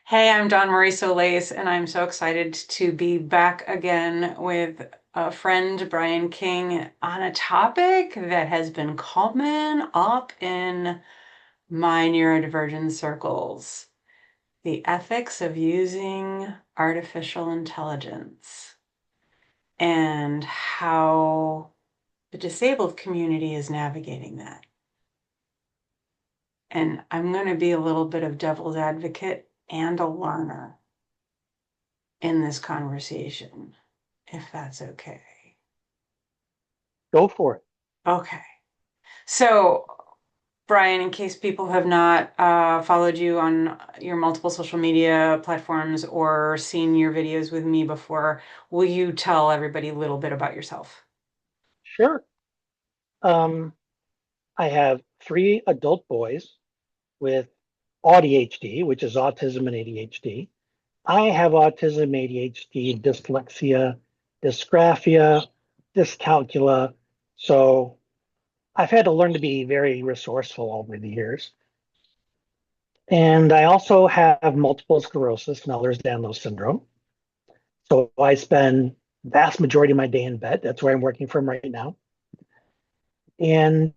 Hey, I'm Dawn Marie Solis, and I'm so excited to be back again with a friend, Brian King, on a topic that has been coming up in my neurodivergent circles, the ethics of using artificial intelligence and how the disabled community is navigating that. And I'm going to be a little bit of devil's advocate and a learner in this conversation, if that's okay. Go for it. Okay. So, Brian, in case people have not followed you on your multiple social media platforms or seen your videos with me before, will you tell everybody a little bit about yourself? Sure. Um, I have three adult boys with AuDHD, which is autism and ADHD. I have autism, ADHD, dyslexia, dysgraphia, dyscalculia. So I've had to learn to be very resourceful over the years. And I also have multiple sclerosis and Ehlers-Danlos syndrome. So I spend vast majority of my day in bed. That's where I'm working from right now. And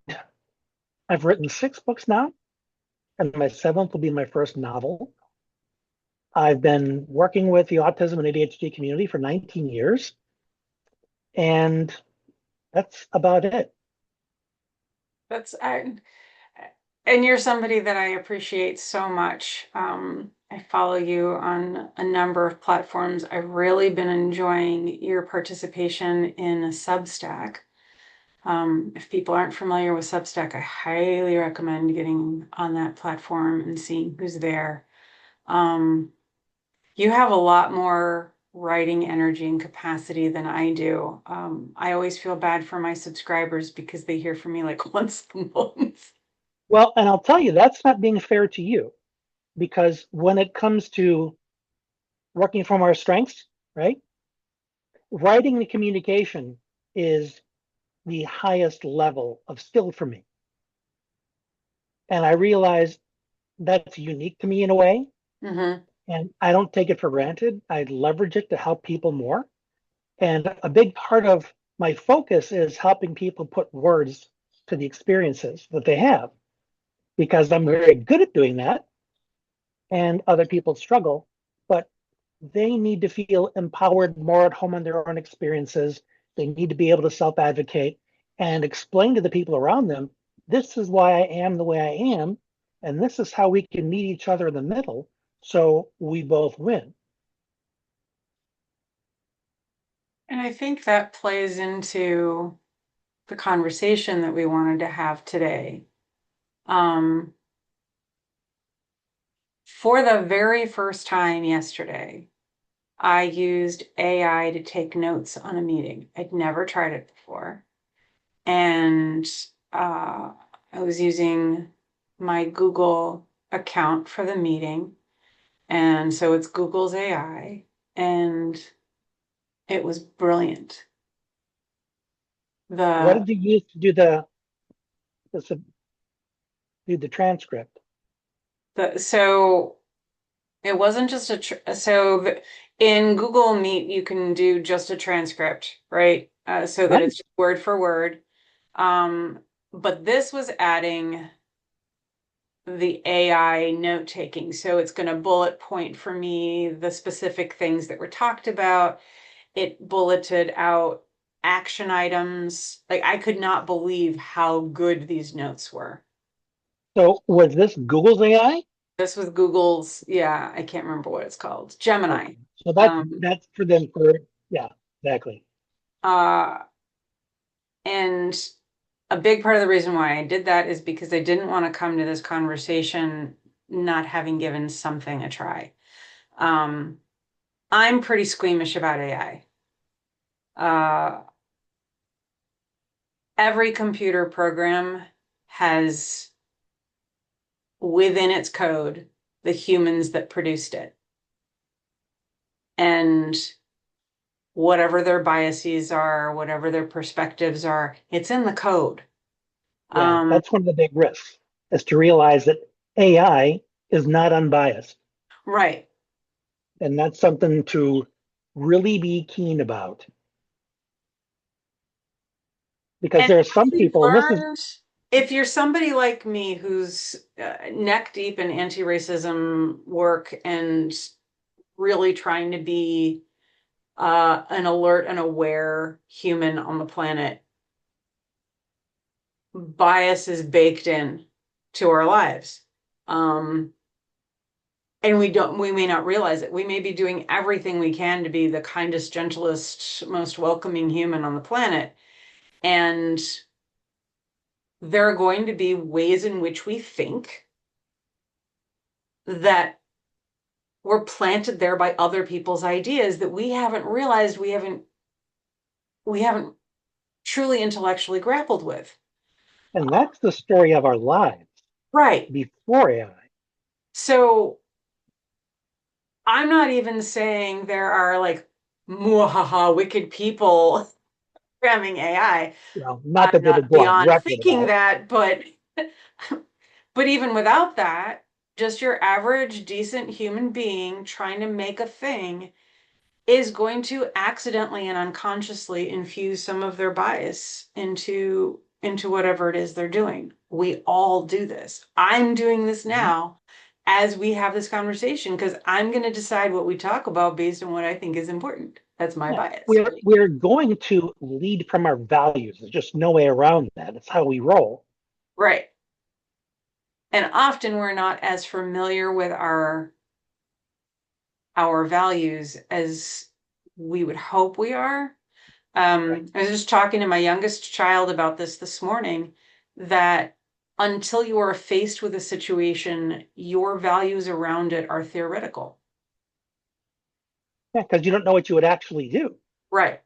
I've written 6 books now, and my seventh will be my first novel. I've been working with the autism and ADHD community for 19 years, and that's about it. That's and you're somebody that I appreciate so much. I follow you on a number of platforms. I've really been enjoying your participation in a Substack. If people aren't familiar with Substack, I highly recommend getting on that platform and seeing who's there. Um, you have a lot more writing energy and capacity than I do. I always feel bad for my subscribers because they hear from me like once a month. Well, and I'll tell you, that's not being fair to you because when it comes to working from our strengths, right? Writing and communication is the highest level of skill for me. And I realize that's unique to me in a way, Hmm. and I don't take it for granted. I leverage it to help people more. And a big part of my focus is helping people put words to the experiences that they have because I'm very good at doing that and other people struggle, but they need to feel empowered more at home on their own experiences. They need to be able to self advocate and explain to the people around them this is why I am the way I am, and this is how we can meet each other in the middle so we both win. And I think that plays into the conversation that we wanted to have today. Um, for the very first time yesterday, I used AI to take notes on a meeting. I'd never tried it before. And I was using my Google account for the meeting. And so it's Google's AI. And it was brilliant. What The did you use to the do the transcript? so it wasn't just in Google Meet you can do just a transcript, right? So that it's Nice. just word for word. Um, but this was adding the AI note taking. So it's going to bullet point for me the specific things that were talked about. It bulleted out action items. Like I could not believe how good these notes were. So was this Google's AI? This was Google's, yeah, I can't remember what it's called, Gemini. Okay. So that's Um, that's for them for yeah, exactly. uh, and a big part of the reason why I did that is because I didn't want to come to this conversation not having given something a try. Um, I'm pretty squeamish about AI. Every computer program has within its code the humans that produced it. And whatever their biases are, whatever their perspectives are, it's in the code. Yeah, Um, that's one of the big risks is to realize that AI is not unbiased. right. And that's something to really be keen about because And there are some we've people, and this is, learned, if you're somebody like me who's neck deep in anti-racism work and really trying to be an alert and aware human on the planet, bias is baked in to our lives. Um, and we may not realize it. We may be doing everything we can to be the kindest, gentlest, most welcoming human on the planet. And there are going to be ways in which we think that we're planted there by other people's ideas that we haven't realized we haven't truly intellectually grappled with. and that's the story of our lives Right. before AI. So I'm not even saying there are like muhaha wicked people programming AI. Well, not I'm that they would not go on beyond record thinking about. that, but even without that, just your average decent human being trying to make a thing is going to accidentally and unconsciously infuse some of their bias into whatever it is they're doing. We all do this. I'm doing this Mhm. now as we have this conversation because I'm going to decide what we talk about based on what I think is important. That's my Yeah, bias, we're right? we're going to lead from our values. There's just no way around that. It's how we roll. Right. And often we're not as familiar with our values as we would hope we are. Right. I was just talking to my youngest child about this morning, that until you are faced with a situation, your values around it are theoretical. Yeah, because you don't know what you would actually do. Right.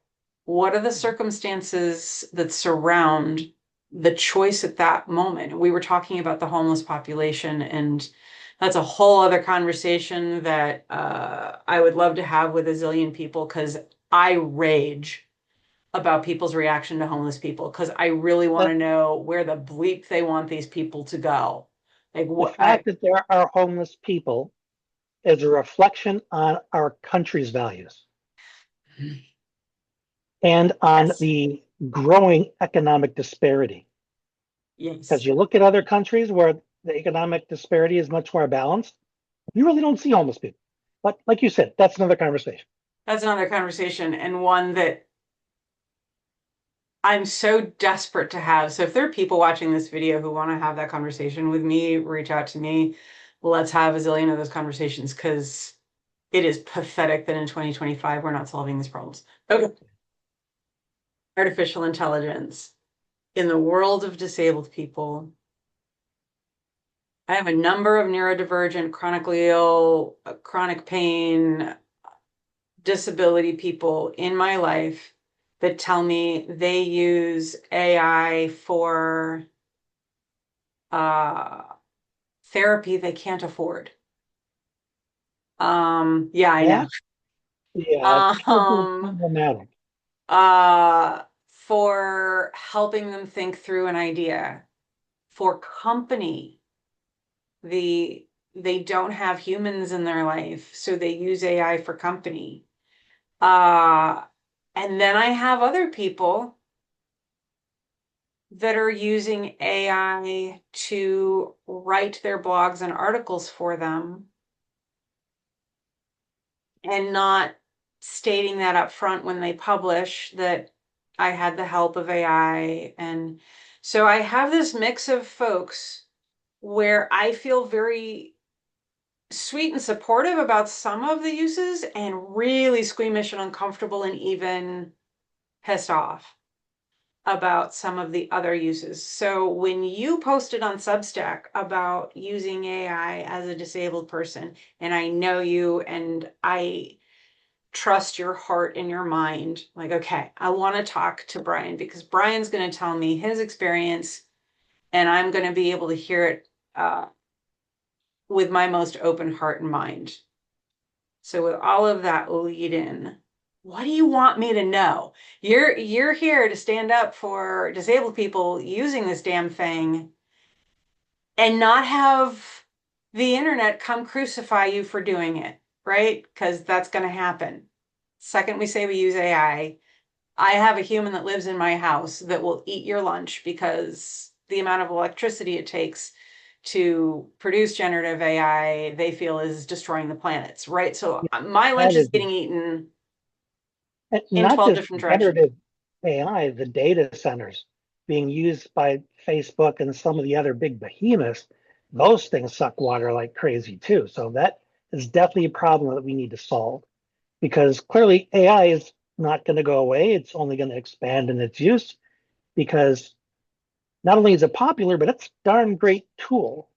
What are the circumstances that surround the choice at that moment? We were talking about the homeless population, and that's a whole other conversation that I would love to have with a zillion people because I rage about people's reaction to homeless people because I really want The, to know where the bleep they want these people to go. Like the what I fact that there are homeless people is a reflection on our country's values and on yes, the growing economic disparity. Because yes. you look at other countries where the economic disparity is much more balanced, you really don't see homeless people. But like you said, that's another conversation. That's another conversation and one that I'm so desperate to have. So if there are people watching this video who want to have that conversation with me, reach out to me. Let's have a zillion of those conversations because it is pathetic that in 2025 we're not solving these problems. Okay. Artificial intelligence in the world of disabled people. I have a number of neurodivergent, chronically ill, chronic pain, disability people in my life that tell me they use AI for uh, therapy they can't afford. Yeah, I know. That, yeah, it could be Um, problematic. for helping them think through an idea, for company, the they don't have humans in their life, so they use AI for company. Uh, and then I have other people that are using AI to write their blogs and articles for them and not stating that up front when they publish that I had the help of AI. And so I have this mix of folks where I feel very sweet and supportive about some of the uses and really squeamish and uncomfortable and even pissed off about some of the other uses. So when you posted on Substack about using AI as a disabled person, and I know you and I trust your heart and your mind, like, okay, I want to talk to Brian because Brian's going to tell me his experience and I'm going to be able to hear it with my most open heart and mind. So with all of that lead in, what do you want me to know? You're here to stand up for disabled people using this damn thing and not have the internet come crucify you for doing it. right? Because that's going to happen. Second, we say we use I have a human that lives in my house that will eat your lunch because the amount of electricity it takes to produce generative AI, they feel is destroying the planets, right? So Yeah, my lunch that is is getting eaten in not 12 just different directions. generative AI, the data centers being used by Facebook and some of the other big behemoths, those things suck water like crazy too. So that is definitely a problem that we need to solve because clearly AI is not going to go away. It's only going to expand in its use because not only is it popular, but it's a darn great tool.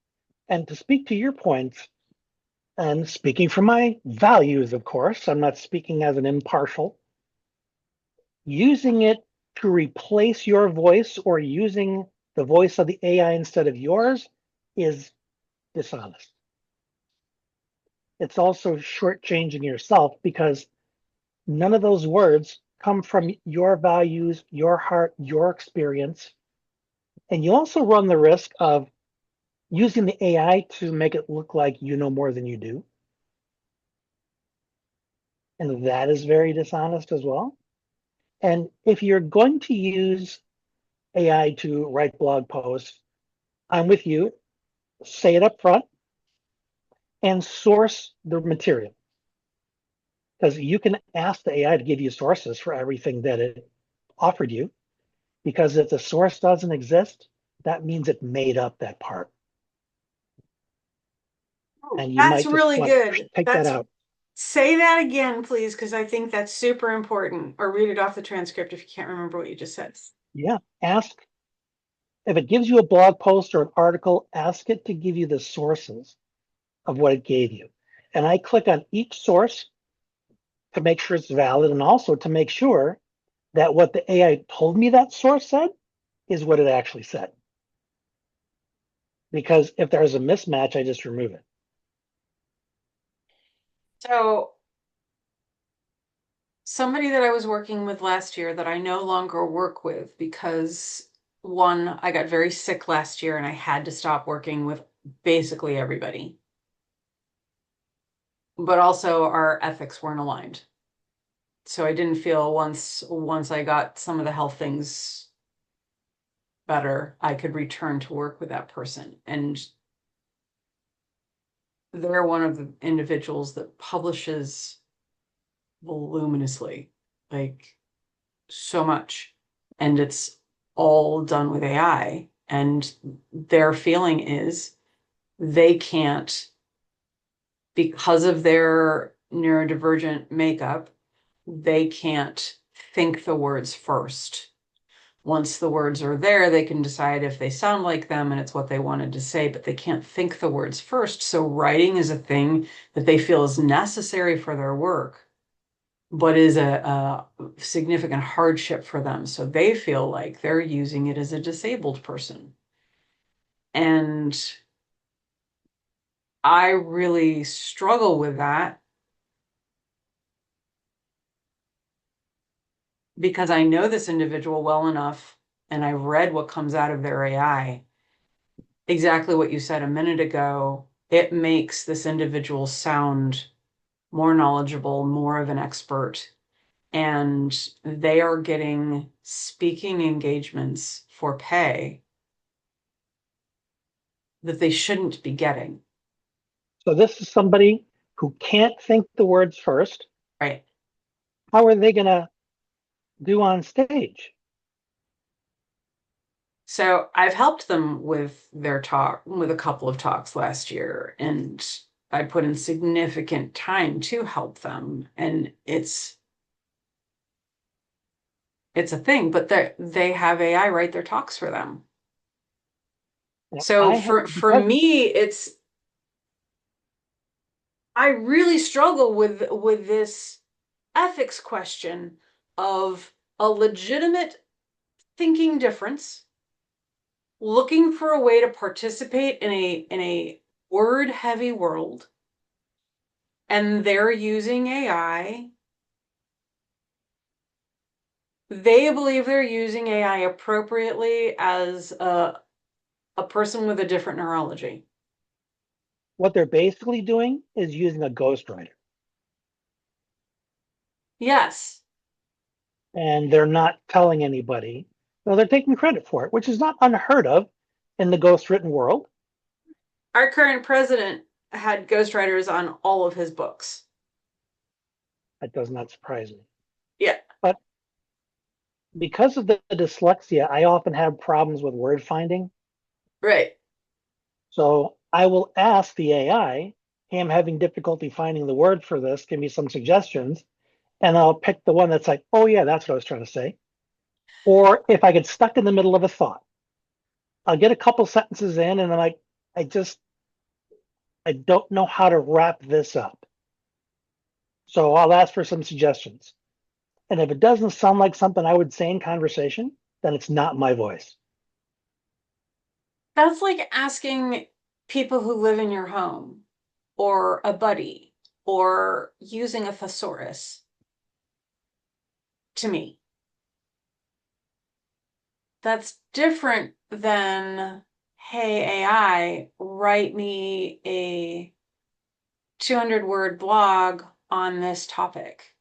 And to speak to your points, and speaking from my values, of course, I'm not speaking as an impartial, using it to replace your voice or using the voice of the AI instead of yours is dishonest. It's also shortchanging yourself because none of those words come from your values, your heart, your experience. And you also run the risk of using the AI to make it look like you know more than you do. And that is very dishonest as well. And if you're going to use AI to write blog posts, I'm with you. Say it up front and source the material because you can ask the AI to give you sources for everything that it offered you. Because if the source doesn't exist, that means it made up that part. Oh, And you that's might just really want to good. take that That's out. Say that again, please, because I think that's super important. Or read it off the transcript if you can't remember what you just said. Yeah. Ask if it gives you a blog post or an article, ask it to give you the sources of what it gave you. And I click on each source to make sure it's valid and also to make sure that what the AI told me that source said is what it actually said. Because if there's a mismatch, I just remove it. So, somebody that I was working with last year that I no longer work with because one, I got very sick last year and I had to stop working with basically everybody. But also our ethics weren't aligned. So I didn't feel once I got some of the health things better, I could return to work with that person. And they're one of the individuals that publishes voluminously, like so much. And it's all done with AI. And their feeling is they can't, because of their neurodivergent makeup, they can't think the words first. Once the words are there, they can decide if they sound like them and it's what they wanted to say, but they can't think the words first. So writing is a thing that they feel is necessary for their work, but is a significant hardship for them. So they feel like they're using it as a disabled person. And I really struggle with that because I know this individual well enough and I've read what comes out of their AI. Exactly what you said a minute ago. It makes this individual sound more knowledgeable, more of an expert, and they are getting speaking engagements for pay that they shouldn't be getting. So this is somebody who can't think the words first. Right. How are they going to do on stage? So I've helped them with their talk, with a couple of talks last year, and I put in significant time to help them. And it's a thing, but they have AI write their talks for them. So I have for because me, it's I really struggle with this ethics question of a legitimate thinking difference, looking for a way to participate in a word heavy world, and they're using AI. They believe they're using AI appropriately as a person with a different neurology. what they're basically doing is using a ghostwriter. Yes. and they're not telling anybody. So they're taking credit for it, which is not unheard of in the ghost written world. Our current president had ghostwriters on all of his books. That does not surprise me. Yeah, But because of the dyslexia, I often have problems with word finding. right. So I will ask the AI, hey, I'm having difficulty finding the word for this. Give me some suggestions. And I'll pick the one that's like, oh, yeah, that's what I was trying to say. Or if I get stuck in the middle of a thought, I'll get a couple sentences in and I'm like, I just, I don't know how to wrap this up. So I'll ask for some suggestions. And if it doesn't sound like something I would say in conversation, then it's not my voice. That's like asking people who live in your home or a buddy or using a thesaurus to me. That's different than, hey, AI, write me a 200 word blog on this topic.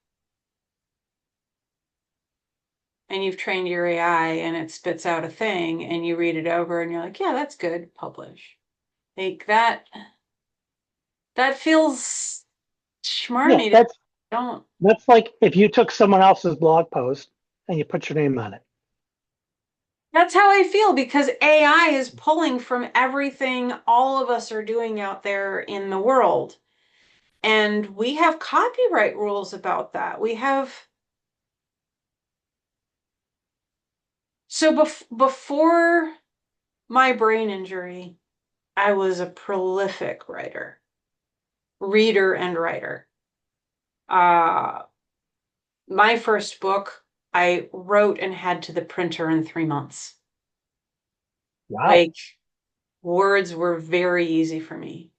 And you've trained your AI and it spits out a thing and you read it over and you're like, yeah, that's good, publish. Like that feels Yeah, schmarmy to don't. that's like if you took someone else's blog post and you put your name on it. That's how I feel because AI is pulling from everything all of us are doing out there in the world. And we have copyright rules about that. We have, so before my brain injury, I was a prolific writer, reader and writer. Uh, my first book, I wrote and had to the printer in 3 months. Wow. Like words were very easy for me.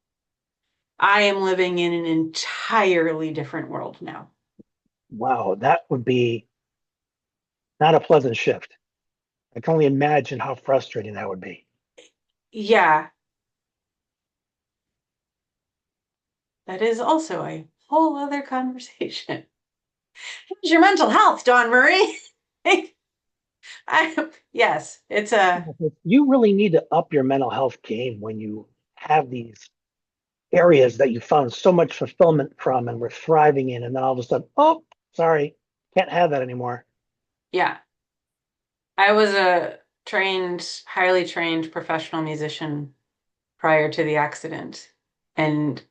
I am living in an entirely different world now. Wow. That would be not a pleasant shift. I can only imagine how frustrating that would be. Yeah, that is also a whole other conversation. How's your mental health, Dawn Marie? Yes, it's a, You really need to up your mental health game when you have these areas that you found so much fulfillment from and were thriving in, and then all of a sudden, oh, sorry, can't have that anymore. yeah. I was a highly trained professional musician prior to the accident. And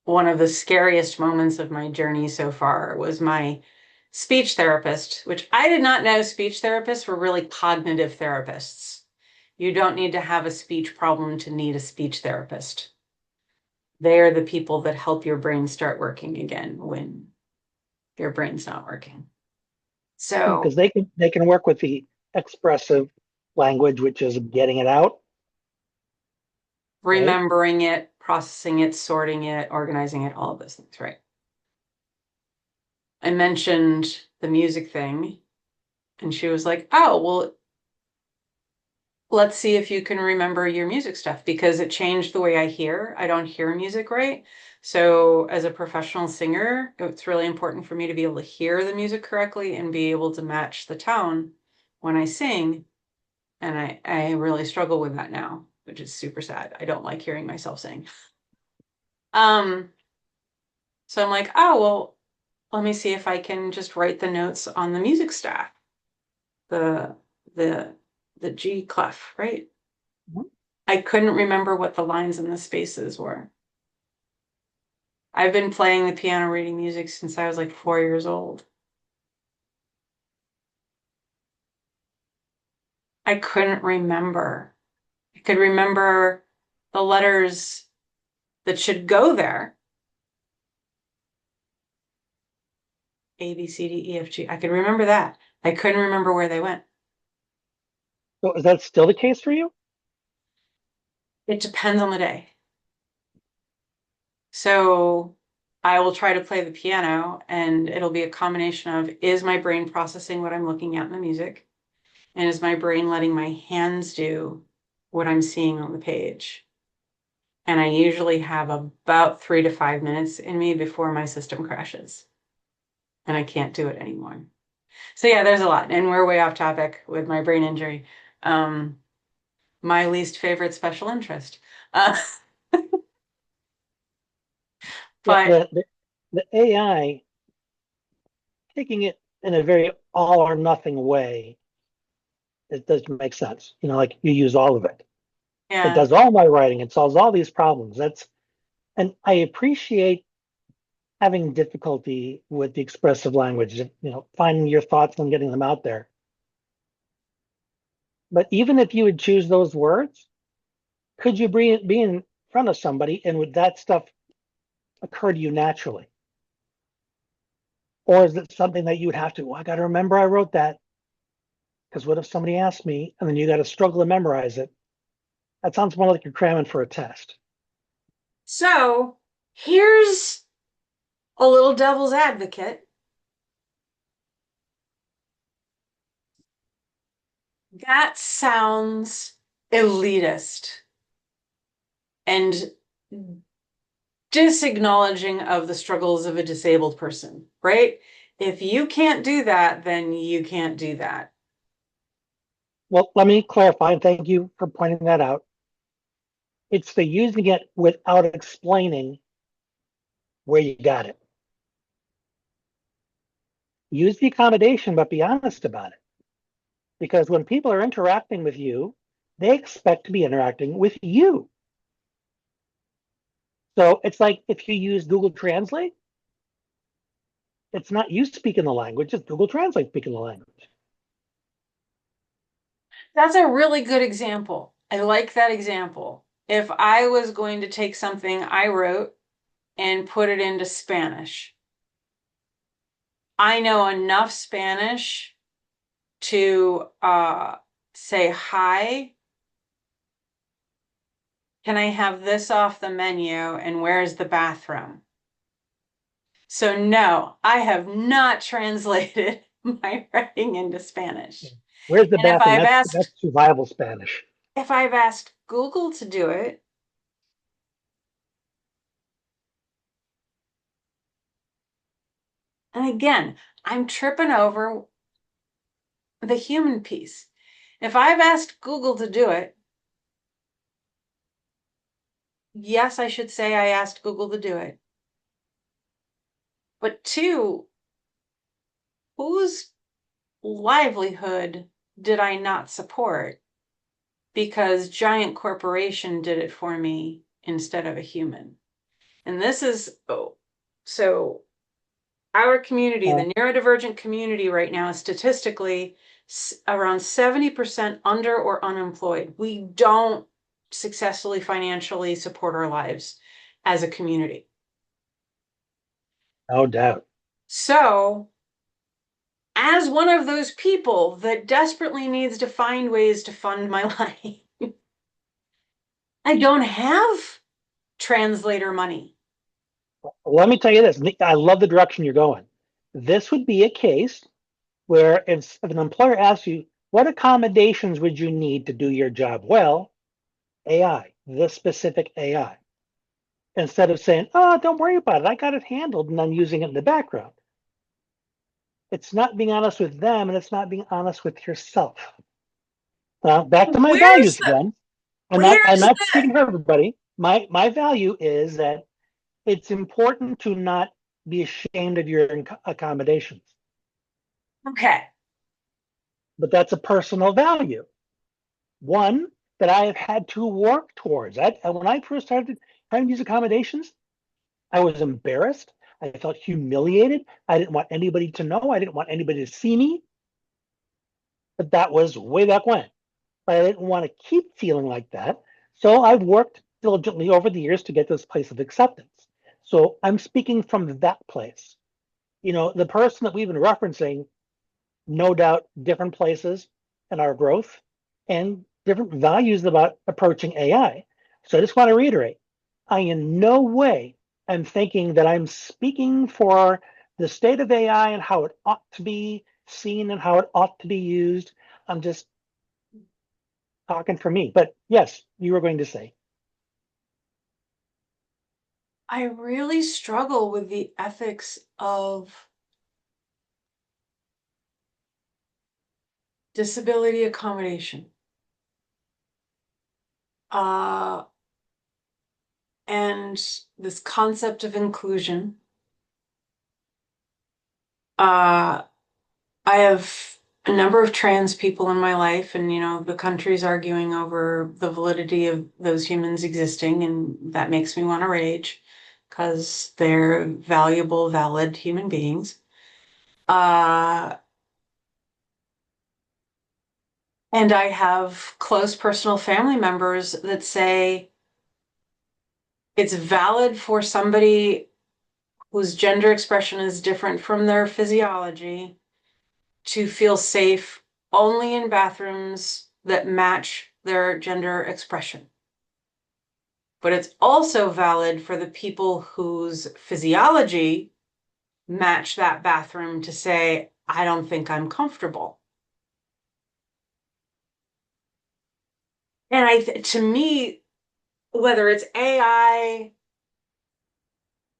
one of the scariest moments of my journey so far was my speech therapist, which I did not know speech therapists were really cognitive therapists. You don't need to have a speech problem to need a speech therapist. They are the people that help your brain start working again when your brain's not working. Because So they can work with the expressive language, which is getting it out, right? remembering it, processing it, sorting it, organizing it, all of those things, right? I mentioned the music thing, and she was like, oh, well, let's see if you can remember your music stuff because it changed the way I hear. I don't hear music right. So, as a professional singer, it's really important for me to be able to hear the music correctly and be able to match the tone when I sing. And I really struggle with that now, which is super sad. I don't like hearing myself sing. Um, so I'm like, oh, well, let me see if I can just write the notes on the music staff, the the the G clef, right? I couldn't remember what the lines and the spaces were. I've been playing the piano reading music since I was like 4 years old. I couldn't remember. I could remember the letters that should go there. A, B, C, D, E, F, G. I could remember that. I couldn't remember where they went. So is that still the case for you? It depends on the day. So I will try to play the piano and it'll be a combination of is my brain processing what I'm looking at in the music? And is my brain letting my hands do what I'm seeing on the page? And I usually have about 3 to 5 minutes in me before my system crashes. and I can't do it anymore. So yeah, there's a lot, and we're way off topic with my brain injury. Um, my least favorite special interest. Uh, Yeah, but the AI taking it in a very all or nothing way, it doesn't make sense. Like you use all of it. It yeah. does all my writing. It solves all these problems. And I appreciate having difficulty with the expressive language, finding your thoughts and getting them out there. But even if you would choose those words, could you be in front of somebody and would that stuff occur to you naturally? Or is it something that you would have to, I got to remember I wrote that? Because what if somebody asked me and then you got to struggle to memorize it? That sounds more like you're cramming for a test. So here's a little devil's advocate. That sounds elitist and disacknowledging of the struggles of a disabled person, right? If you can't do that, then you can't do that. Well, let me clarify, and thank you for pointing that out. It's the using it without explaining where you got it. Use the accommodation, but be honest about it. Because when people are interacting with you, they expect to be interacting with you. So it's like if you use Google Translate, it's not you speaking the language, it's Google Translate speaking the language. That's a really good example. I like that example. If I was going to take something I wrote and put it into Spanish, I know enough Spanish to say, hi, can I have this off the menu and where's the bathroom? So no, I have not translated my writing into Spanish. Where's the And bathroom? That's survival Spanish. if I've asked Google to do it, and again, I'm tripping over the human piece. If I've asked Google to do it, yes, I should say I asked Google to do it. But two, whose livelihood did I not support because giant corporation did it for me instead of a human? And this is, oh, so our community, Uh, the neurodivergent community right now is statistically around 70% under or unemployed. We don't successfully financially support our lives as a community. no doubt. So, as one of those people that desperately needs to find ways to fund my life, I don't have translator money. Let me tell you this. I love the direction you're going. This would be a case where if an employer asks you, what accommodations would you need to do your job well? AI, this specific AI. Instead of saying, oh, don't worry about it. I got it handled and then using it in the background. It's not being honest with them and it's not being honest with yourself. Back to my Where's values the again. I'm where's not the speaking for everybody. My value is that it's important to not be ashamed of your accommodations, okay. but that's a personal value. One that I have had to work towards. When I first started trying to use accommodations, I was embarrassed. I felt humiliated. I didn't want anybody to know. I didn't want anybody to see me. But that was way back when. But I didn't want to keep feeling like that. So I've worked diligently over the years to get to this place of acceptance. So I'm speaking from that place. The person that we've been referencing, no doubt different places in our growth and different values about approaching AI. So I just want to reiterate, I in no way am thinking that I'm speaking for the state of AI and how it ought to be seen and how it ought to be used. I'm just talking for me. But yes, you were going to say. I really struggle with the ethics of disability accommodation. Uh, and this concept of inclusion. Uh, I have a number of trans people in my life, and the country's arguing over the validity of those humans existing, and that makes me want to rage because they're valuable, valid human beings. Uh, and I have close personal family members that say it's valid for somebody whose gender expression is different from their physiology to feel safe only in bathrooms that match their gender expression. But it's also valid for the people whose physiology match that bathroom to say, I don't think I'm comfortable. And to me, whether it's AI,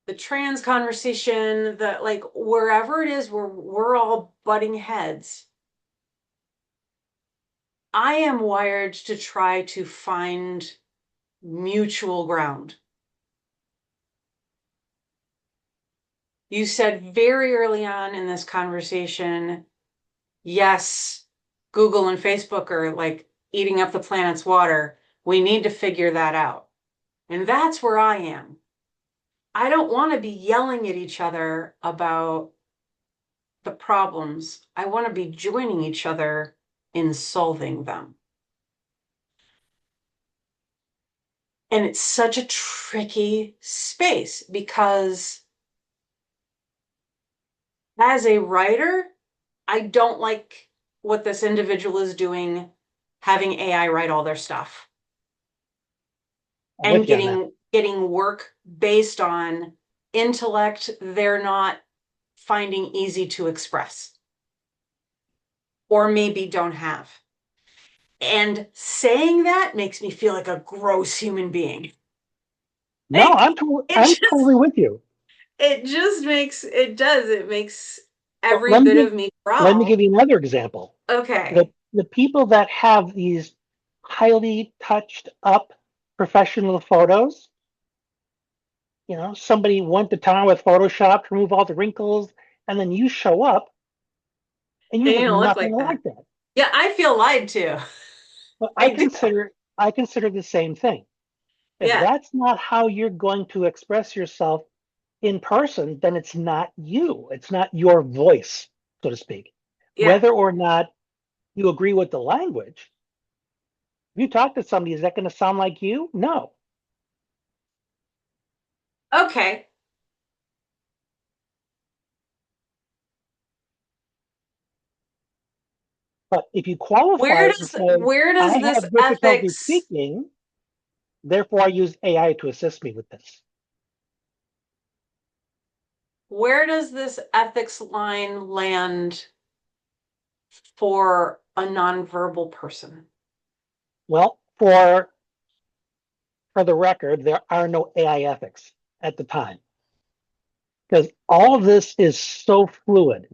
the trans conversation, the like wherever it is where we're all butting heads, I am wired to try to find mutual ground. You said very early on in this conversation, yes, Google and Facebook are like eating up the planet's water. We need to figure that out. And that's where I am. I don't want to be yelling at each other about the problems. I want to be joining each other in solving them. And it's such a tricky space because as a writer, I don't like what this individual is doing, having AI write all their stuff I'm and with you on that. getting work based on intellect they're not finding easy to express or maybe don't have. And saying that makes me feel like a gross human being. No, Like it I'm just totally with you. it makes Well, every bit of me let me growl. give you another example. Okay. The people that have these highly touched up professional photos, somebody went to town with Photoshop to remove all the wrinkles, and then you show up and you And you look don't look nothing like that. like that. Yeah, I feel lied to. But I do. I consider the same thing. If Yeah. that's not how you're going to express yourself in person, then it's not you. It's not your voice, so to speak. Yeah. Whether or not you agree with the language, if you talk to somebody, is that going to sound like you? No. Okay. But if you qualify it and say, Where I does this have difficulty ethics speaking, therefore I use AI to assist me with this. where does this ethics line land for a nonverbal person? Well, for the record, there are no AI ethics at the time because all of this is so fluid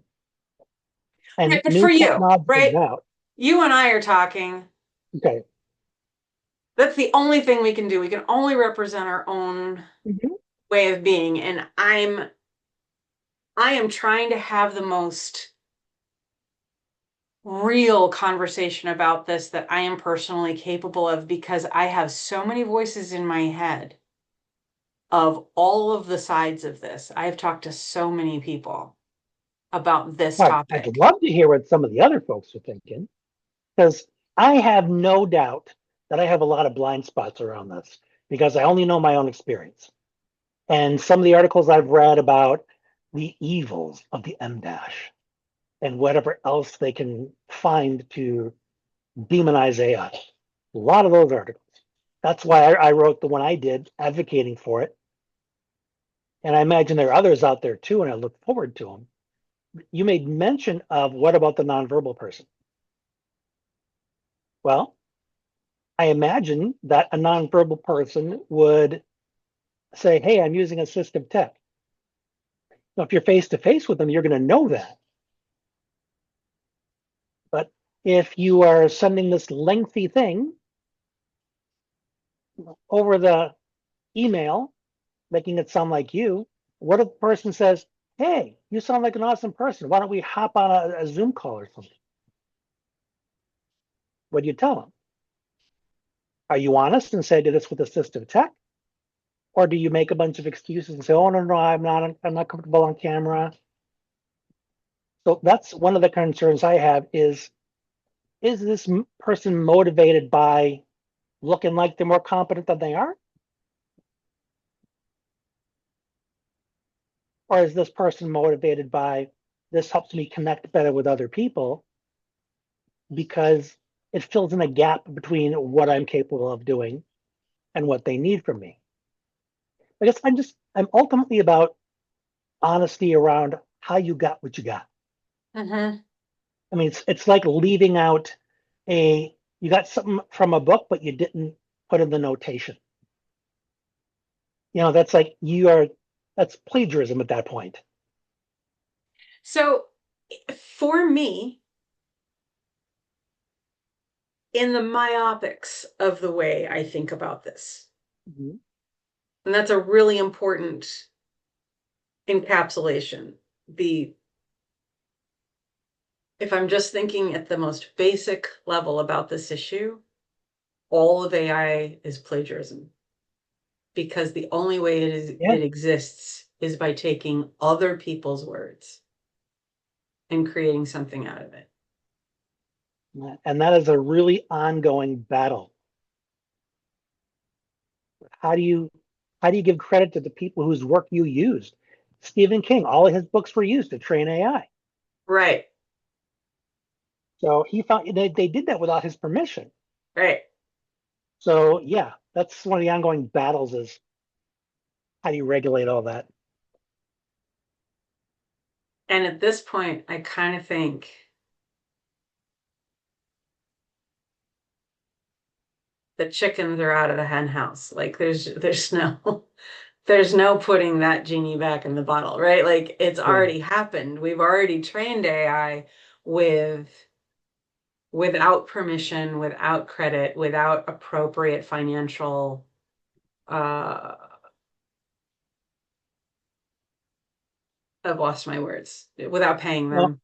Right, and but new for you, technology right? is out. You and I are talking. Okay. That's the only thing we can do. We can only represent our own Mhm. way of being. And I am trying to have the most real conversation about this that I am personally capable of because I have so many voices in my head of all of the sides of this. I have talked to so many people about this I'd topic. love to hear what some of the other folks are thinking because I have no doubt that I have a lot of blind spots around this because I only know my own experience. And some of the articles I've read about the evils of the M dash and whatever else they can find to demonize AI. A lot of those articles. That's why I wrote the one I did advocating for it. And I imagine there are others out there too, and I look forward to them. You made mention of what about the nonverbal person? Well, I imagine that a nonverbal person would say, hey, I'm using assistive tech. Now, if you're face to face with them, you're going to know that. But if you are sending this lengthy thing over the email, making it sound like you, what if the person says, hey, you sound like an awesome person. Why don't we hop on a Zoom call or something? What do you tell them? Are you honest and say, I did this with assistive tech? Or do you make a bunch of excuses and say, oh, no, no, I'm not comfortable on camera. So that's one of the concerns I have is this person motivated by looking like they're more competent than they are? Or is this person motivated by this helps me connect better with other people because it fills in a gap between what I'm capable of doing and what they need from me? I guess I'm ultimately about honesty around how you got what you got. Mm-hmm. I mean, it's like leaving out you got something from a book, but you didn't put in the notation. That's like that's plagiarism at that point. So for me, in the myopics of the way I think about this, Mhm. and that's a really important encapsulation. The If I'm just thinking at the most basic level about this issue, all of AI is plagiarism because the only way Yeah. it exists is by taking other people's words and creating something out of it. And that is a really ongoing battle. How do you how do you give credit to the people whose work you used? Stephen King, all of his books were used to train AI. Right, So he found they did that without his permission. right. So yeah, that's one of the ongoing battles is how do you regulate all that? And at this point, I kind of think the chickens are out of the hen house. Like there's no there's no putting that genie back in the bottle, right? Like it's Yeah. already happened. We've already trained AI with without permission, without credit, without appropriate financial uh I've lost my words. Without paying Well,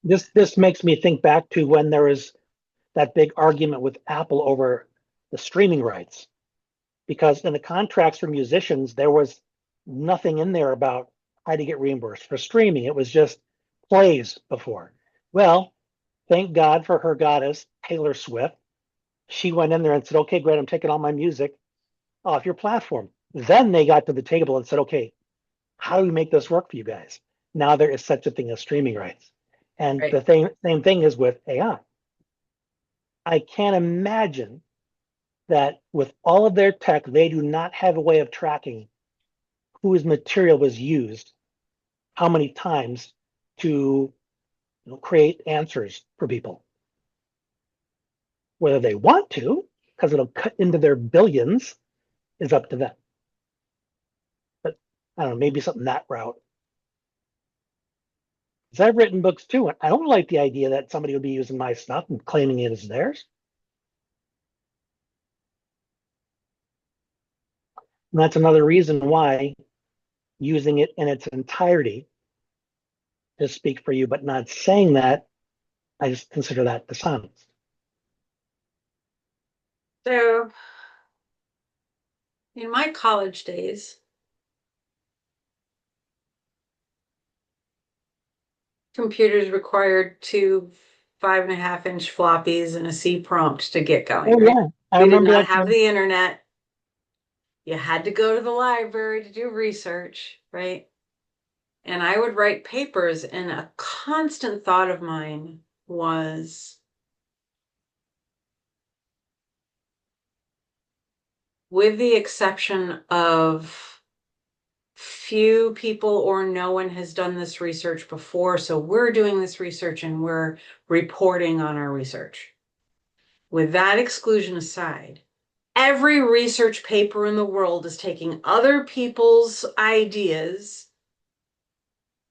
them. this makes me think back to when there was that big argument with Apple over the streaming rights. Because in the contracts for musicians, there was nothing in there about how to get reimbursed for streaming. It was just plays before. Well, thank God for her goddess, Taylor Swift. She went in there and said, okay, great, I'm taking all my music off your platform. Then they got to the table and said, okay, how do we make this work for you guys? Now there is such a thing as streaming rights. And Right. same thing is with AI. I can't imagine that with all of their tech, they do not have a way of tracking whose material was used, how many times to create answers for people. Whether they want to, because it'll cut into their billions, is up to them. But I don't know, maybe something that route. Because I've written books too, and I don't like the idea that somebody would be using my stuff and claiming it as theirs. And that's another reason why using it in its entirety to speak for you, but not saying that, I just consider that dishonest. So in my college days, computers required two 5.5-inch floppies and a C prompt to get going, Oh right? yeah, I We did remember not that have too. the internet. You had to go to the library to do research, right? And I would write papers, and a constant thought of mine was, with the exception of few people or no one has done this research before, so we're doing this research and we're reporting on our research. With that exclusion aside, every research paper in the world is taking other people's ideas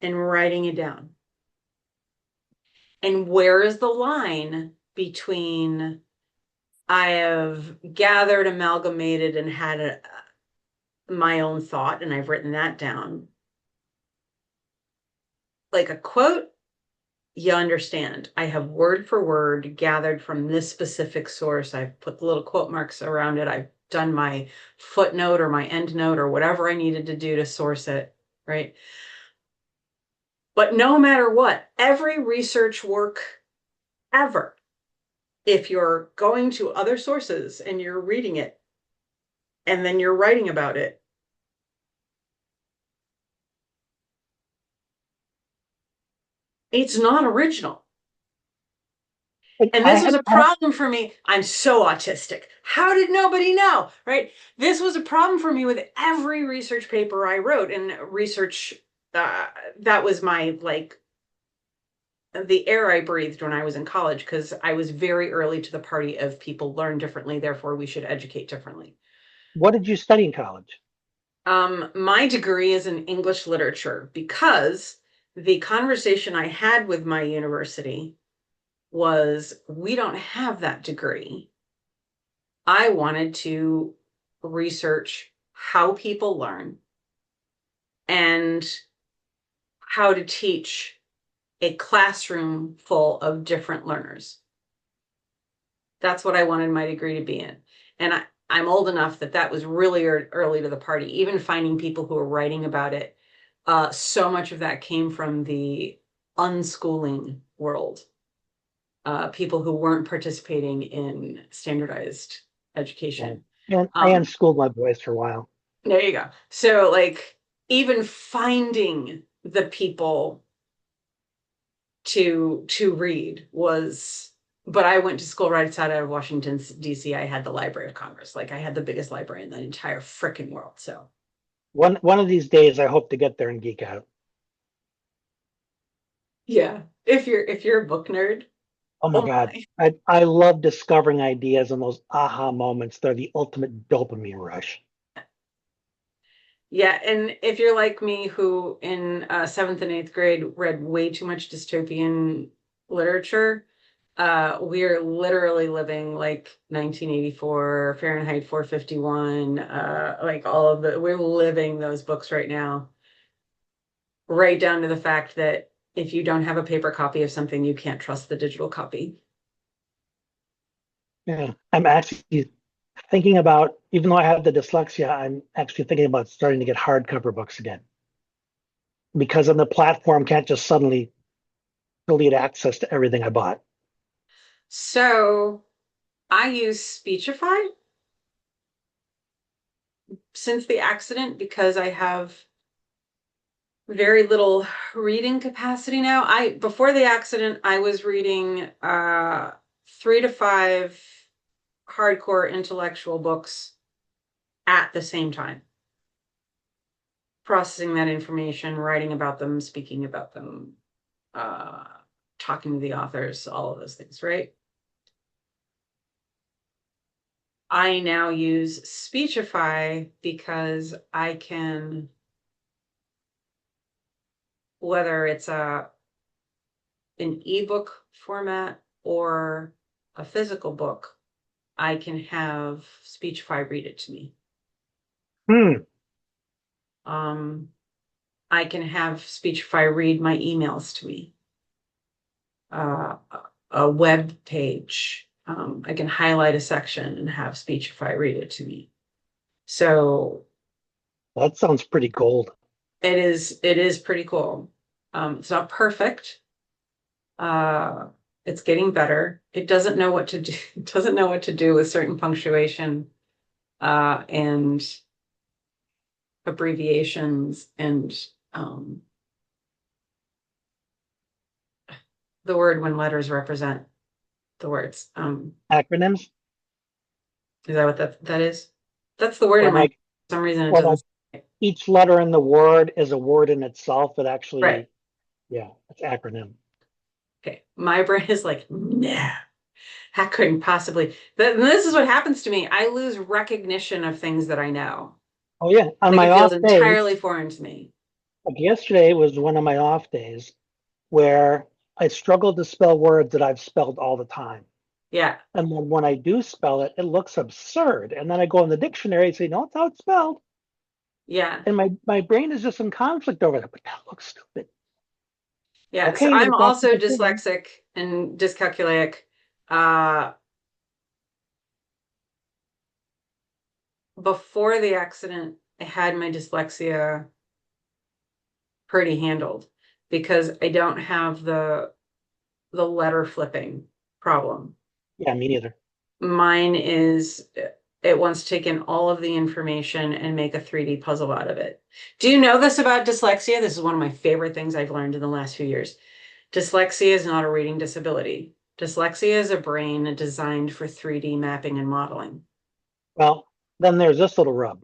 and writing it down. And where is the line between I have gathered, amalgamated, and had my own thought, and I've written that down. Like a quote, you understand. I have word for word gathered from this specific source. I've put the little quote marks around it. I've done my footnote or my end note or whatever I needed to do to source it, right? But no matter what, every research work ever, if you're going to other sources and you're reading it and then you're writing about it, it's not original. And And this was a problem for me. I'm so autistic. How did nobody know? Right? This was a problem for me with every research paper I wrote and research. Uh, that was my like the air I breathed when I was in college because I was very early to the party of people learn differently, therefore we should educate differently. what did you study in college? My degree is in English literature because the conversation I had with my university was we don't have that degree. I wanted to research how people learn and how to teach a classroom full of different learners. That's what I wanted my degree to be in. And I'm old enough that that was really early to the party, even finding people who were writing about it. So much of that came from the unschooling world, people who weren't participating in standardized Yeah. education. And I Um, unschooled my boys for a while. There you go. So, like, even finding the people to read was, but I went to school right outside of Washington, D.C. I had the Library of Congress. Like, I had the biggest library in the entire freaking world. So, One of these days, I hope to get there and geek out. yeah, if you're a book nerd, Oh my oh God. my. I love discovering ideas and those aha moments. They're the ultimate dopamine rush. Yeah, and if you're like me, who in seventh and eighth grade read way too much dystopian literature, we're literally living like 1984, Fahrenheit 451, like all of we're living those books right now, right down to the fact that if you don't have a paper copy of something, you can't trust the digital copy. Yeah. I'm actually thinking about, even though I have the dyslexia, I'm actually thinking about starting to get hardcover books again because on the platform can't just suddenly delete access to everything I bought. So I use Speechify since the accident because I have very little reading capacity now. I before the accident, I was reading 3 to 5 hardcore intellectual books at the same time, processing that information, writing about them, speaking about them, uh, talking to the authors, all of those things, right? I now use Speechify because I can, whether it's an ebook format or a physical book, I can have Speechify read it to me. Hmm. Um, I can have Speechify read my emails to me. Uh, a web page. I can highlight a section and have Speechify read it to me. So That sounds pretty gold. it is pretty cool. It's not perfect. Uh, it's getting better. It doesn't know what to do. It doesn't know what to do with certain punctuation and abbreviations and um, the word when letters represent the words. Acronyms, Is that what that is? That's the word or in my like, for some reason it or doesn't like say it. each letter in the word is a word in itself. It Right. actually, yeah, it's acronym. Okay. My brain is like, no, that couldn't possibly. This is what happens to me. I lose recognition of things that I know. Oh yeah, on Like my it feels off days, entirely foreign to me. like yesterday was one of my off days where I struggled to spell words that I've spelled all the time. Yeah. And then when I do spell it, it looks absurd. And then I go in the dictionary and say, no, it's how it's spelled. Yeah. And my brain is just in conflict over that, but that looks stupid. Yeah. So Okay, I'm if that's also your opinion. dyslexic and dyscalculic. Uh, Before the accident, I had my dyslexia pretty handled because I don't have the letter flipping problem. Yeah, me neither. Mine is it wants to take in all of the information and make a 3D puzzle out of it. Do you know this about dyslexia? This is one of my favorite things I've learned in the last few years. Dyslexia is not a reading disability. Dyslexia is a brain designed for 3D mapping and modeling. Well, then there's this little rub.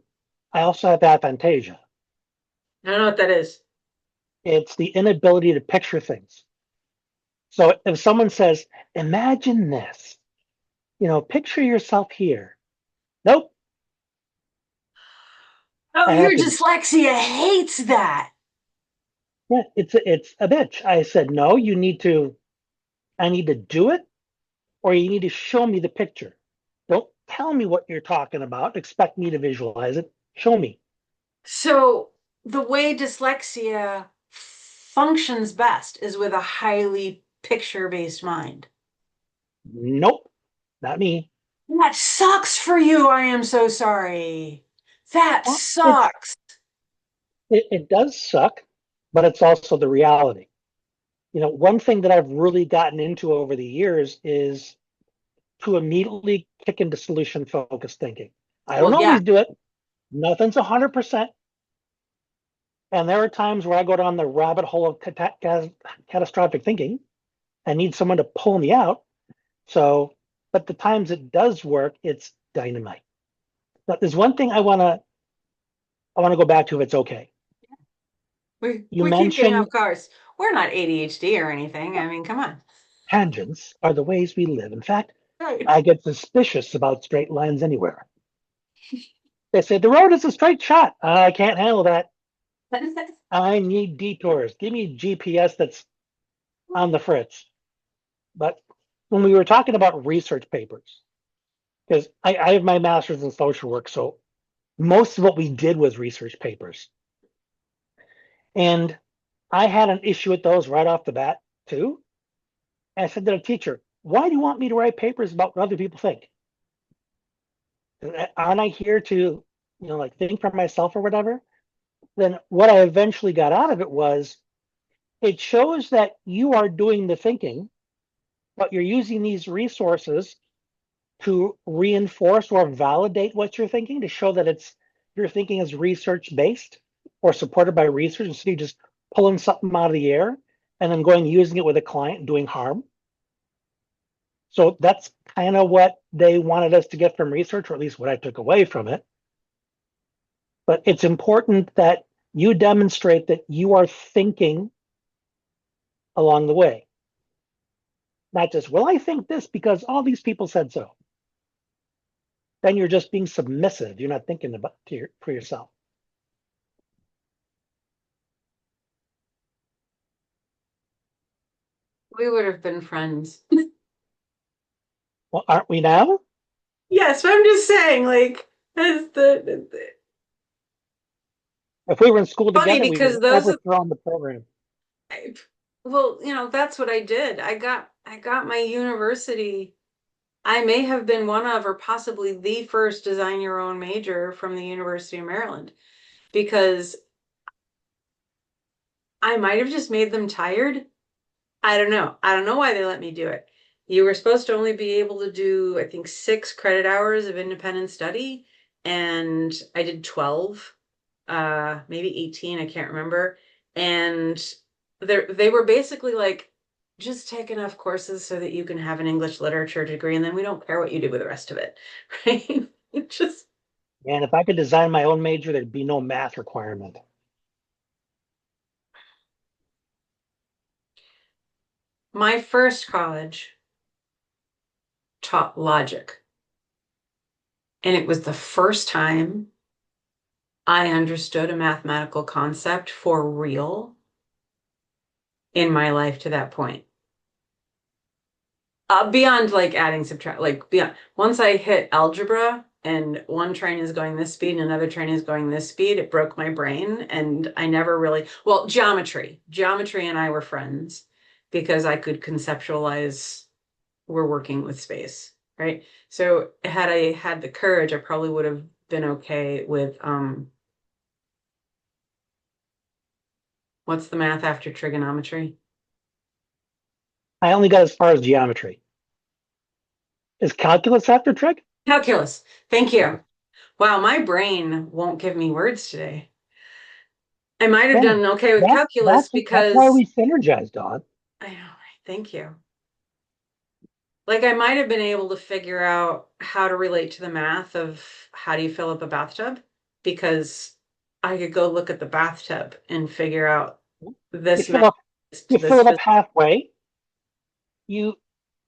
I also have aphantasia. I don't know what that is. It's the inability to picture things. So if someone says, imagine this, picture yourself here. Nope. Oh, I your have to, dyslexia hates that. yeah, it's a bitch. I said, no, I need to do it, or you need to show me the picture. Don't tell me what you're talking about. Expect me to visualize it. Show me. So the way dyslexia functions best is with a highly picture-based mind. Nope, not me. That sucks for you. I am so sorry. That Well, sucks. it does suck, but it's also the reality. One thing that I've really gotten into over the years is to immediately kick into solution focused thinking. I don't Well, yeah. always do it. Nothing's 100%. And there are times where I go down the rabbit hole of catastrophic thinking. I need someone to pull me out. So, but the times it does work, it's dynamite. But there's one thing I want to go back to if it's okay. You We keep getting mentioned off course. We're not ADHD or anything. I mean, come on. tangents are the ways we live. In fact, Right. I get suspicious about straight lines anywhere. They say the road is a straight shot. I can't handle that. I need detours. Give me GPS that's on the fritz. But when we were talking about research papers, because I have my master's in social work, so most of what we did was research papers. And I had an issue with those right off the bat, too. And I said to the teacher, why do you want me to write papers about what other people think? Aren't I here to, like think for myself or whatever? Then what I eventually got out of it was it shows that you are doing the thinking, but you're using these resources to reinforce or validate what you're thinking to show that your thinking is research based or supported by research instead of just pulling something out of the air and then going using it with a client and doing harm. So that's kind of what they wanted us to get from research, or at least what I took away from it. But it's important that you demonstrate that you are thinking along the way, not just, well, I think this because all these people said so. Then you're just being submissive. You're not thinking about for yourself. We would have been friends. Well, aren't we now? Yes, but I'm just saying, like, that's the If we were in school funny together, we would because have those overthrown the program. well, that's what I did. I got my university. I may have been one of or possibly the first design your own major from the University of Maryland because I might have just made them tired. I don't know. I don't know why they let me do it. You were supposed to only be able to do, I think, 6 credit hours of independent study, and I did 12, maybe 18, I can't remember. And they were basically like, just take enough courses so that you can have an English literature degree, and then we don't care what you do with the rest of it, right? It just And if I could design my own major, there'd be no math requirement. my first college taught logic, and it was the first time I understood a mathematical concept for real in my life to that point. Beyond like adding subtract, like beyond once I hit algebra and one train is going this speed and another train is going this speed, it broke my brain. And I never really, well, geometry and I were friends because I could conceptualize we're working with space, right? So had I had the courage, I probably would have been okay with what's the math after trigonometry? I only got as far as geometry. Is calculus after trig? Calculus. Thank you. Okay. Wow, my brain won't give me words today. I might have Man, done okay with that calculus that's why because we synergized, Don. I know, right? Thank you. Like I might have been able to figure out how to relate to the math of how do you fill up a bathtub because I could go look at the bathtub and figure out You this fill math up you to fill this. it up halfway. You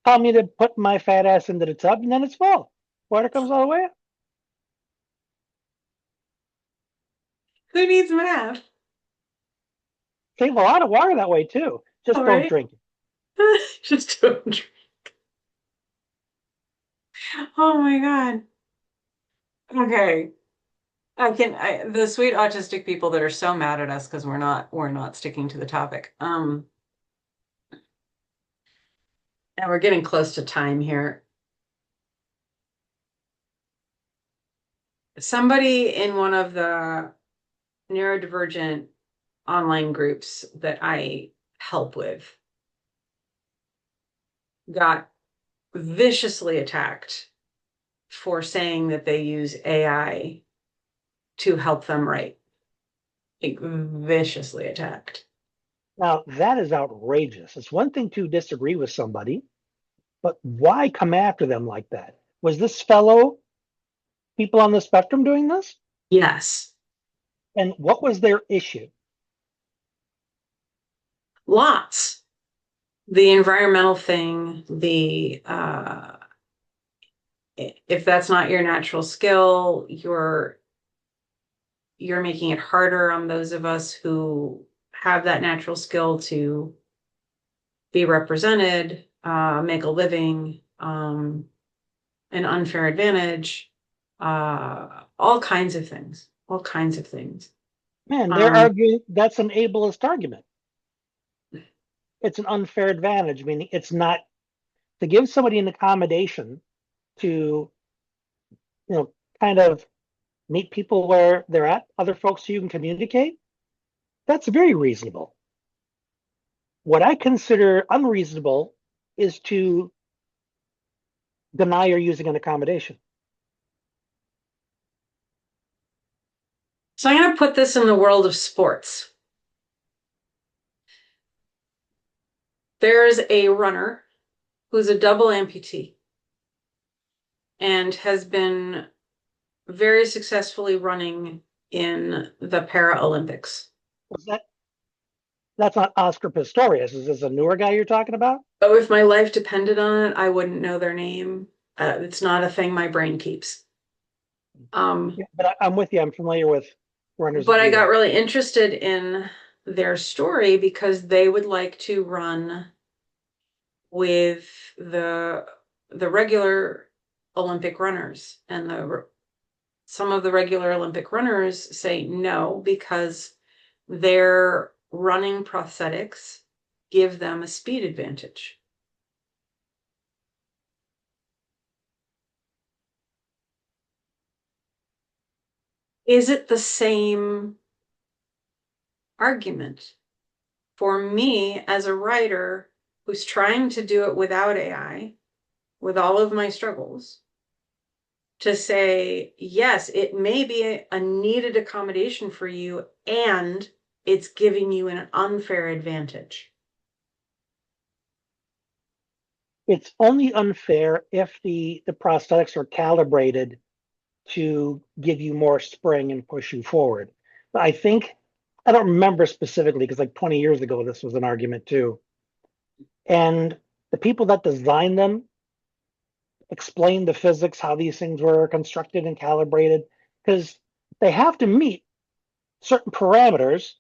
tell me to put my fat ass into the tub, and then it's full. Water comes all the way up. Who needs math? Save a lot of water that way too. All Just don't right. drink it. Just don't drink. Oh my God. Okay. The sweet autistic people that are so mad at us because we're not sticking to the topic. And we're getting close to time here. Somebody in one of the neurodivergent online groups that I help with got viciously attacked for saying that they use AI to help them write. Like, viciously attacked. Now that is outrageous. It's one thing to disagree with somebody, but why come after them like that? Was this fellow people on the spectrum doing this? Yes, And what was their issue? lots. The environmental thing, the if that's not your natural skill, you're making it harder on those of us who have that natural skill to be represented, make a living, an unfair advantage, all kinds of things, all kinds of things. Man, they're Um, arguing that's an ableist argument. It's an unfair advantage, meaning it's not to give somebody an accommodation to, you know, kind of meet people where they're at, other folks who you can communicate. That's very reasonable. What I consider unreasonable is to deny you're using an accommodation. so I'm going to put this in the world of sports. There's a runner who's a double amputee and has been very successfully running in the Paralympics. Was that's not Oscar Pistorius? Is this a newer guy you're talking about? Oh, if my life depended on it, I wouldn't know their name. It's not a thing my brain keeps. Um, Yeah, but I'm with you. I'm familiar with runners that but I do got that. really interested in their story because they would like to run with the the regular Olympic runners, and the some of the regular Olympic runners say no because their running prosthetics give them a speed advantage. Is it the same argument? For me, as a writer who's trying to do it without AI, with all of my struggles, to say, yes, it may be a needed accommodation for you and it's giving you an unfair advantage. It's only unfair if the prosthetics are calibrated to give you more spring and push you forward. But I think I don't remember specifically because like 20 years ago this was an argument too. And the people that designed them explained the physics, how these things were constructed and calibrated, because they have to meet certain parameters.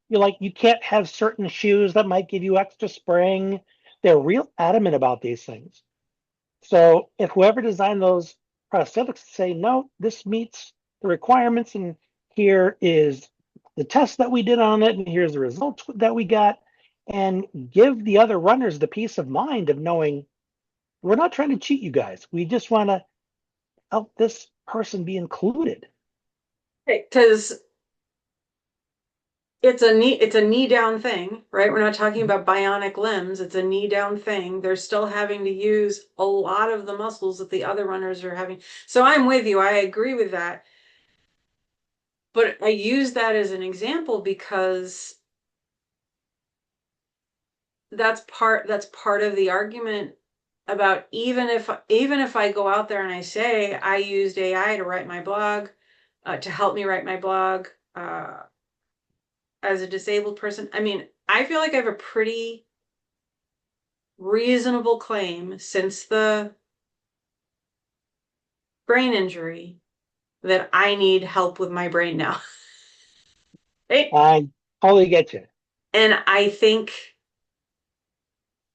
You can't have certain shoes that might give you extra spring. They're real adamant about these things. So if whoever designed those prosthetics say, no, this meets the requirements, and here is the test that we did on it, and here's the results that we got, and give the other runners the peace of mind of knowing we're not trying to cheat you guys. We just want to help this person be included. Because it's a knee down thing, right? We're not talking about bionic limbs. It's a knee down thing. They're still having to use a lot of the muscles that the other runners are having. So I'm with you. I agree with that. But I use that as an example because that's part of the argument about even if I go out there and I say I used AI to write my blog, to help me write my blog, as a disabled person. I mean, I feel like I have a pretty reasonable claim since the brain injury that I need help with my brain now. Right? I totally get you. And I think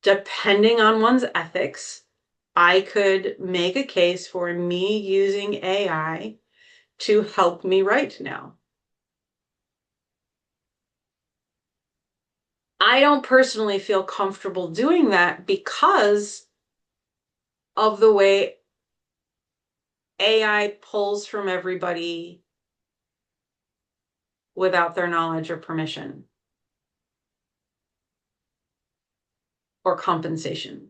depending on one's ethics, I could make a case for me using AI to help me write now. I don't personally feel comfortable doing that because of the way AI pulls from everybody without their knowledge or permission or compensation.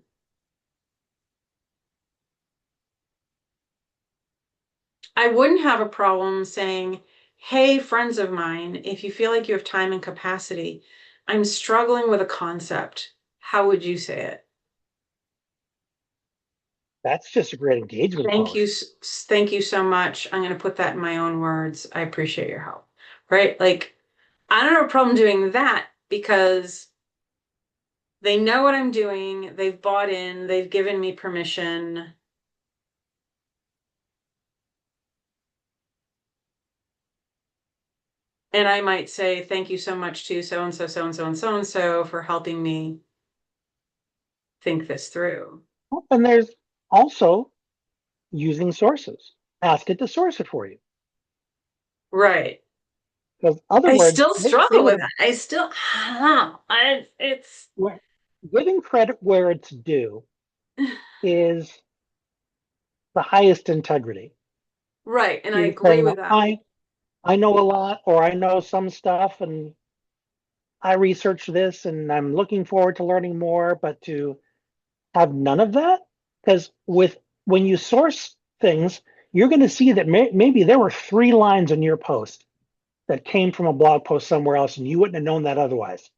I wouldn't have a problem saying, hey, friends of mine, if you feel like you have time and capacity, I'm struggling with a concept. How would you say it? That's just a great engagement Thank you. post. Thank you so much. I'm going to put that in my own words. I appreciate your help. Right? Like, I don't have a problem doing that because they know what I'm doing. They've bought in, they've given me permission. And I might say, thank you so much to so and so, so and so, and so and so for helping me think this through. And there's also using sources. Ask it to source it for you. Right. Because other I words, still they struggle would with have that. I still, it's giving credit where it's due is the highest integrity. right. And I You agree saying, with that. I know a lot, or I know some stuff, and I researched this, and I'm looking forward to learning more. But to have none of that, because with when you source things, you're going to see that maybe there were 3 lines in your post that came from a blog post somewhere else, and you wouldn't have known that otherwise.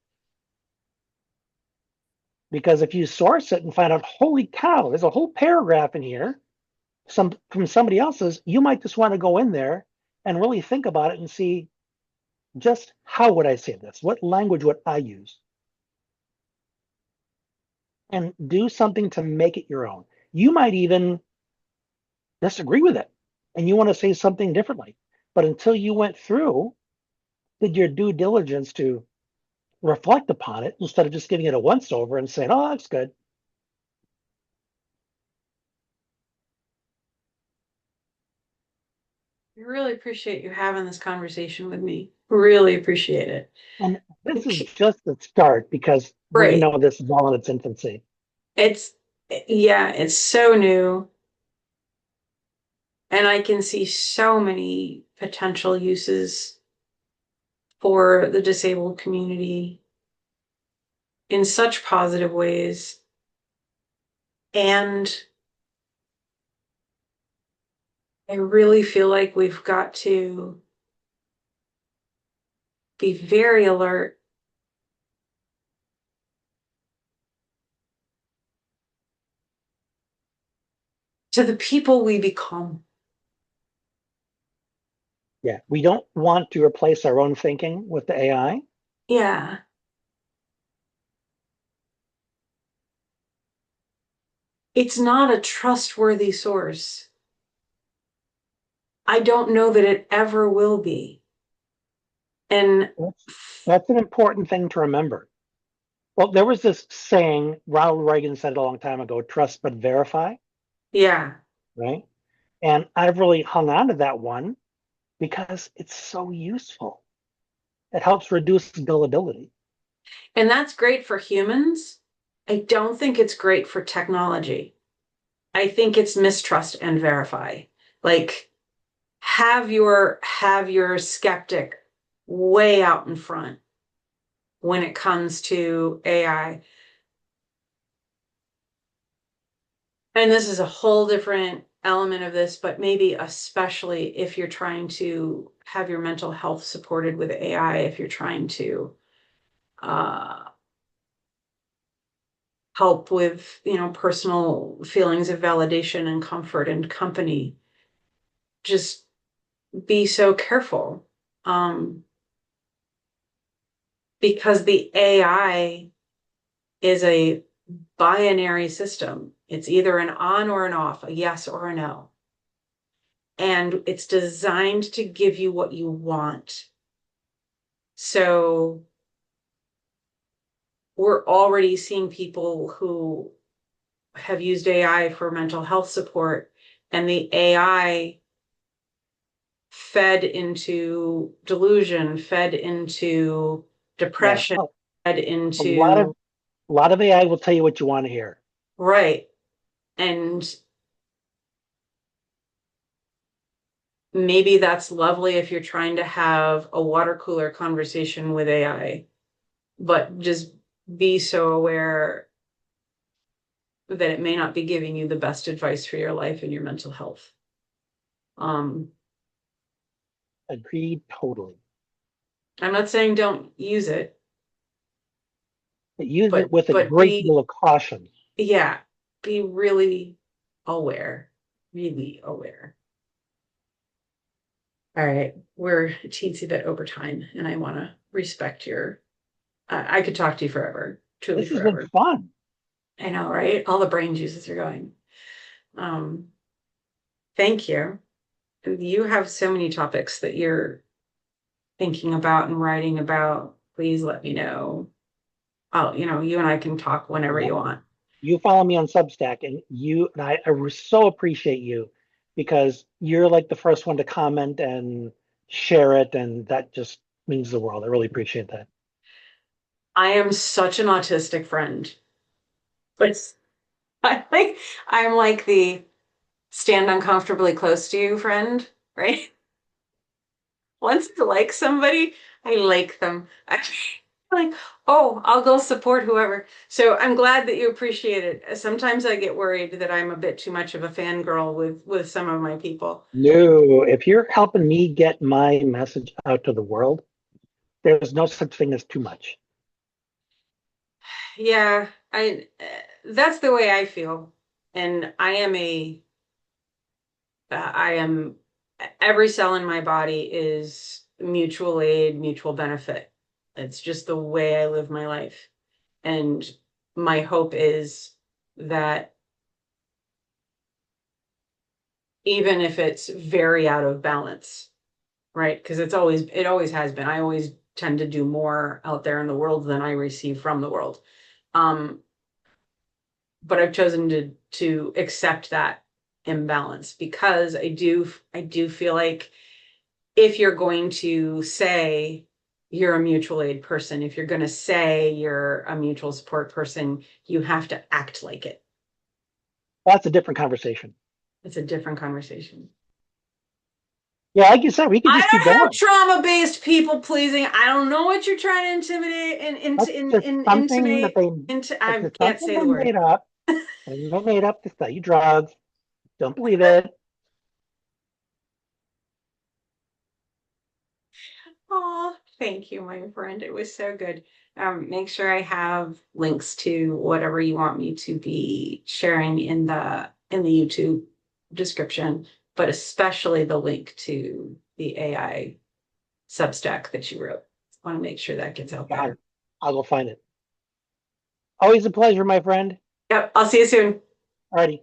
Because if you source it and find out, holy cow, there's a whole paragraph in here, some from somebody else's, you might just want to go in there and really think about it and see just how would I say this? What language would I use? And do something to make it your own. You might even disagree with it and you want to say something differently. But until you went through, did your due diligence to reflect upon it instead of just giving it a once over and saying, oh, that's good. I really appreciate you having this conversation with me. Really appreciate it. And this is just the start because we Right. know this is all in its infancy. It's, yeah, it's so new. And I can see so many potential uses for the disabled community in such positive ways. And I really feel like we've got to be very alert to the people we become. Yeah, we don't want to replace our own thinking with the AI. Yeah. It's not a trustworthy source. I don't know that it ever will be. And That's, that's an important thing to remember. Well, there was this saying, Ronald Reagan said it a long time ago, trust but verify. Yeah. right? And I've really hung on to that one because it's so useful. It helps reduce gullibility. And that's great for humans. I don't think it's great for technology. I think it's mistrust and verify. Like have your skeptic way out in front when it comes to AI. And this is a whole different element of this, but maybe especially if you're trying to have your mental health supported with AI, if you're trying to uh, help with, personal feelings of validation and comfort and company, just be so careful. Um, because the AI is a binary system. It's either an on or an off, a yes or a no. And it's designed to give you what you want. So we're already seeing people who have used AI for mental health support, and the AI fed into delusion, fed into Yeah, depression, fed a lot of into, a lot of AI will tell you what you want to hear. right. And maybe that's lovely if you're trying to have a water cooler conversation with AI, but just be so aware that it may not be giving you the best advice for your life and your mental health. Um, Agreed totally. I'm not saying don't use it, But use it but with a but great be deal of caution. yeah, be really aware, really aware. All right, we're a teensy bit over time, and I want to respect your. I could talk to you forever, truly This has been forever. fun. I know, right? All the brain juices are going. Um, thank you. You have so many topics that you're thinking about and writing about. Please let me know. Oh, you and I can talk whenever Yeah. you want. You follow me on Substack, and I so appreciate you because you're like the first one to comment and share it, and that just means the world. I really appreciate that. I am such an autistic friend, but I'm like the stand uncomfortably close to you friend, right? Once I like somebody, I like them. I'm like, oh, I'll go support whoever. So I'm glad that you appreciate it. Sometimes I get worried that I'm a bit too much of a fangirl with some of my people. No, if you're helping me get my message out to the world, there's no such thing as too much. Yeah, that's the way I feel. And I am every cell in my body is mutual aid, mutual benefit. It's just the way I live my life. And my hope is that even if it's very out of balance, right? Because it always has been. I always tend to do more out there in the world than I receive from the world. Um, but I've chosen to accept that imbalance because I do feel like if you're going to say you're a mutual aid person, if you're going to say you're a mutual support person, you have to act like it. That's a different conversation. It's a different conversation. Yeah, like you said, we could I just keep don't have going. trauma-based people pleasing. I don't know what you're trying to intimidate and That's just something that intimate they, into. that's I just can't something say they the word. made up. And they made up to sell you drugs. Don't believe it. Oh, thank you, my friend. It was so good. Make sure I have links to whatever you want me to be sharing in the YouTube description, but especially the link to the AI Substack that you wrote. I want to make sure that gets out Got there. it. I'll go find it. Always a pleasure, my friend. Yep, I'll see you soon. Alrighty.